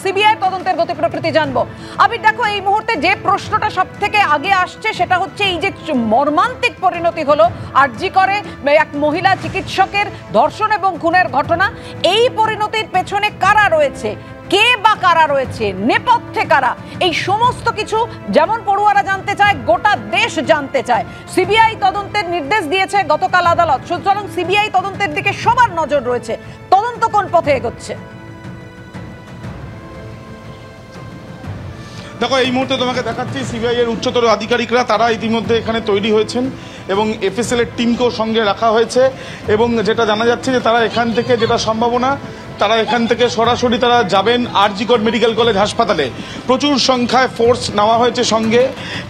CBI তদন্তের গতি প্রকৃতি জানবো। আমি দেখো এই মুহূর্তে যে প্রশ্নটা সব থেকে আগে আসছে সেটা হচ্ছে এই যে মর্মান্তিক পরিণতি হলো আরজি করে এক মহিলা চিকিৎসকের ধর্ষণ এবং খুনের ঘটনা, এই পরিণতির পেছনে কারা রয়েছে, কে বা কারা রয়েছে, নেপথ্যে কারা, এই সমস্ত কিছু যেমন পড়ুয়ারা জানতে চায়, গোটা দেশ জানতে চায়। সিবিআই তদন্তের নির্দেশ দিয়েছে গতকাল আদালত, সুতরাং সিবিআই তদন্তের দিকে সবার নজর রয়েছে। তদন্ত কোন পথে এগোচ্ছে? দেখো এই মুহূর্তে তোমাকে দেখাচ্ছি সিবিআই এর উচ্চতর আধিকারিকরা তারা ইতিমধ্যে এখানে তৈরি হয়েছেন এবং এফএসএল এর টিমকেও সঙ্গে রাখা হয়েছে এবং যেটা জানা যাচ্ছে যে তারা এখান থেকে যেটা সম্ভাবনা তারা এখান থেকে সরাসরি তারা যাবেন আরজি কর মেডিকেল কলেজ হাসপাতালে। প্রচুর সংখ্যায় ফোর্স নেওয়া হয়েছে সঙ্গে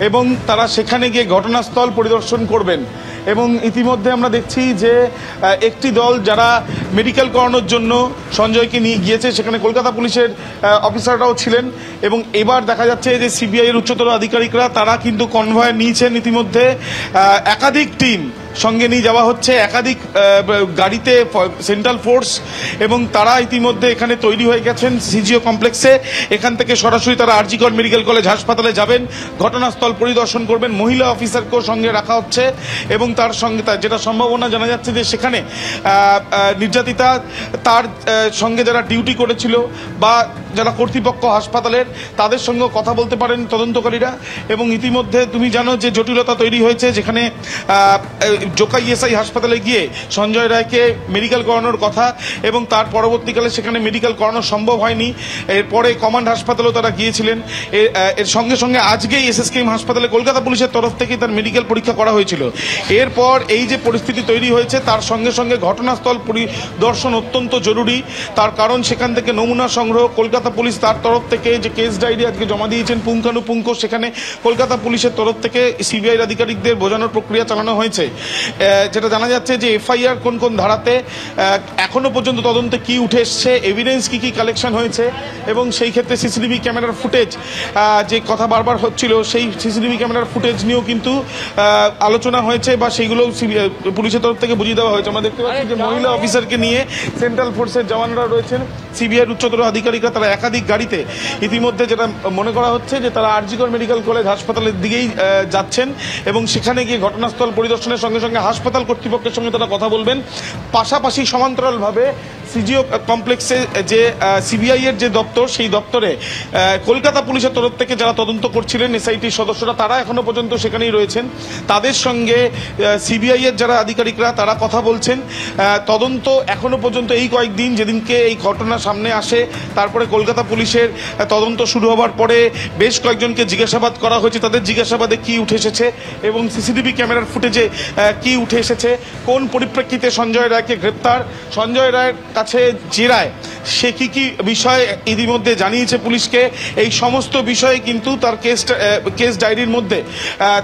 এবং তারা সেখানে গিয়ে ঘটনাস্থল পরিদর্শন করবেন এবং ইতিমধ্যে আমরা দেখছি যে একটি দল যারা মেডিকেল করানোর জন্য সঞ্জয়কে নিয়ে গিয়েছে সেখানে কলকাতা পুলিশের অফিসাররাও ছিলেন এবং এবার দেখা যাচ্ছে যে সিবিআই এর উচ্চতর আধিকারিকরা তারা কিন্তু কনভয় নিয়েছেন ইতিমধ্যে একাধিক টিম সঙ্গে নিয়ে যাওয়া হচ্ছে, একাধিক গাড়িতে সেন্ট্রাল ফোর্স এবং তারা ইতিমধ্যে এখানে তৈরি হয়ে গেছেন সিজিও কমপ্লেক্সে। এখান থেকে সরাসরি তারা আরজি কর মেডিকেল কলেজ হাসপাতালে যাবেন, ঘটনাস্থল পরিদর্শন করবেন, মহিলা অফিসারকেও সঙ্গে রাখা হচ্ছে এবং তার সঙ্গে যেটা সম্ভাবনা জানা যাচ্ছে যে সেখানে নির্যাতিতা তার সঙ্গে যারা ডিউটি করেছিল বা যারা কর্তৃপক্ষ হাসপাতালের তাদের সঙ্গে কথা বলতে পারেন তদন্তকারীরা। এবং ইতিমধ্যে তুমি জানো যে জটিলতা তৈরি হয়েছে যেখানে জোকাই এসআই হাসপাতালে গিয়ে সঞ্জয় রায়কে মেডিকেল করানোর কথা এবং তার পরবর্তীকালে সেখানে মেডিকেল করানো সম্ভব হয়নি। এরপরে কমান্ড হাসপাতালেও তারা গিয়েছিলেন। এর সঙ্গে সঙ্গে আজকেই এসএসকেএম হাসপাতালে কলকাতা পুলিশের তরফ থেকে তার মেডিকেল পরীক্ষা করা হয়েছিল। এরপর এই যে পরিস্থিতি তৈরি হয়েছে তার সঙ্গে সঙ্গে ঘটনাস্থল পরিদর্শন অত্যন্ত জরুরি, তার কারণ সেখান থেকে নমুনা সংগ্রহ কলকাতা পুলিশ তার তরফ থেকে যে কেস ডায়েরি আজকে জমা দিয়েছেন পুঙ্খানুপুঙ্খ, সেখানে কলকাতা পুলিশের তরফ থেকে সিবিআই আধিকারিকদের বোঝানোর প্রক্রিয়া চালানো হয়েছে। যেটা জানা যাচ্ছে যে এফআইআর কোন কোন ধারাতে এখনো পর্যন্ত তদন্তে কি উঠে এসছে, এভিডেন্স কি কি কালেকশন হয়েছে এবং সেই ক্ষেত্রে সিসিটিভি ক্যামেরার ফুটেজ যে কথা বারবার হচ্ছিল সেই সিসিটিভি ক্যামেরার ফুটেজ নিয়েও কিন্তু আলোচনা হয়েছে বা সেইগুলো পুলিশের তরফ থেকে বুঝিয়ে দেওয়া হয়েছে। আমরা দেখতে পাচ্ছি যে মহিলা অফিসারকে নিয়ে সেন্ট্রাল ফোর্সের জওয়ানরা রয়েছেন, সিবিআই উচ্চতর আধিকারিকরা তারা একাধিক গাড়িতে ইতিমধ্যে যেটা মনে করা হচ্ছে যে তারা আরজি কর মেডিকেল কলেজ হাসপাতালের দিকেই যাচ্ছেন এবং সেখানে গিয়ে ঘটনাস্থল পরিদর্শনের সঙ্গে সঙ্গে হাসপাতাল কর্তৃপক্ষের সঙ্গে তারা কথা বলবেন। পাশাপাশি সমান্তরালভাবে সিজিও কমপ্লেক্সে যে সিবিআই এর যে দপ্তর সেই দপ্তরে কলকাতা পুলিশের তরফ থেকে যারা তদন্ত করছিলেন এসআইটির সদস্যরা তারা এখনো পর্যন্ত সেখানেই রয়েছেন, তাদের সঙ্গে সিবিআই এর যারা আধিকারিকরা তারা কথা বলছেন। তদন্ত এখনো পর্যন্ত এই কয়েকদিন যেদিনকে এই ঘটনা সামনে আসে তারপরে কলকাতা পুলিশের তদন্ত শুরু হওয়ার পরে বেশ কয়েকজনকে জিজ্ঞাসাবাদ করা হয়েছে, তাদের জিজ্ঞাসাবাদে কি উঠে এসেছে এবং সিসিটিভি ক্যামেরার ফুটেজে কি উঠে এসেছে, কোন পরিপ্রেক্ষিতে সঞ্জয় রায়কে গ্রেপ্তার, সঞ্জয় রায়ের কাছে যে রায় সে কি কি বিষয় ইতিমধ্যে জানিয়েছে পুলিশকে, এই সমস্ত বিষয়ে কিন্তু তার কেস ডায়েরির মধ্যে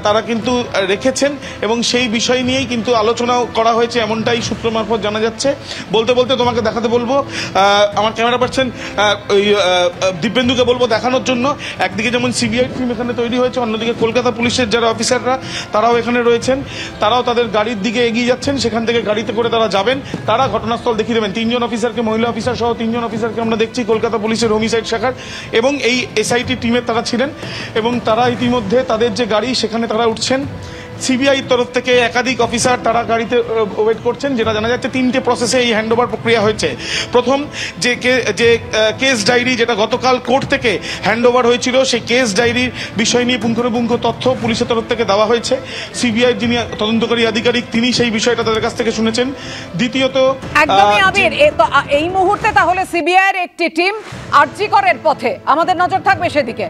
তারা কিন্তু রেখেছেন এবং সেই বিষয় নিয়েই কিন্তু আলোচনা করা হয়েছে এমনটাই সূত্র মারফত জানা যাচ্ছে। বলতে বলতে তোমাকে দেখাতে বলবো, আমার ক্যামেরা পার্সন ওই দিব্যেন্দুকে বলবো দেখানোর জন্য। একদিকে যেমন সিবিআই টিম এখানে তৈরি হয়েছে, অন্যদিকে কলকাতা পুলিশের যারা অফিসাররা তারাও এখানে রয়েছেন, তারাও তাদের গাড়ির দিকে এগিয়ে যাচ্ছেন, সেখান থেকে গাড়িতে করে তারা যাবেন, তারা ঘটনাস্থল দেখিয়ে দেবেন। 3 জন অফিসারকে, মহিলা অফিসার সহ 3 জন অফিসারকে আমরা দেখছি কলকাতা পুলিশের হোমিসাইড শাখার এবং এই এসআইটি টিমের তারা ছিলেন এবং তারা ইতিমধ্যে তাদের যে গাড়ি সেখানে তারা উঠছেন। সিবিআই তরফ থেকে একাধিক অফিসার তারা গাড়িতে ওয়েট করছেন। যেটা জানা যাচ্ছে 3টে প্রসেসে এই হ্যান্ডওভার প্রক্রিয়া হয়েছে। প্রথম যে কেস ডায়েরি যেটা গতকাল কোর্ট থেকে হ্যান্ডওভার হয়েছিল সেই কেস ডায়েরির বিষয় নিয়ে পুঙ্খানুপুঙ্খ তথ্য পুলিশের তরফ থেকে দেওয়া হয়েছে। সিবিআই যিনি তদন্তকারী আধিকারিক তিনি সেই বিষয়টা তাদের কাছ থেকে শুনেছেন। দ্বিতীয়ত একদমই আবির, এই মুহূর্তে তাহলে সিবিআই এর একটি টিম আরজি করের পথে, আমাদের নজর থাকবে সেদিকে।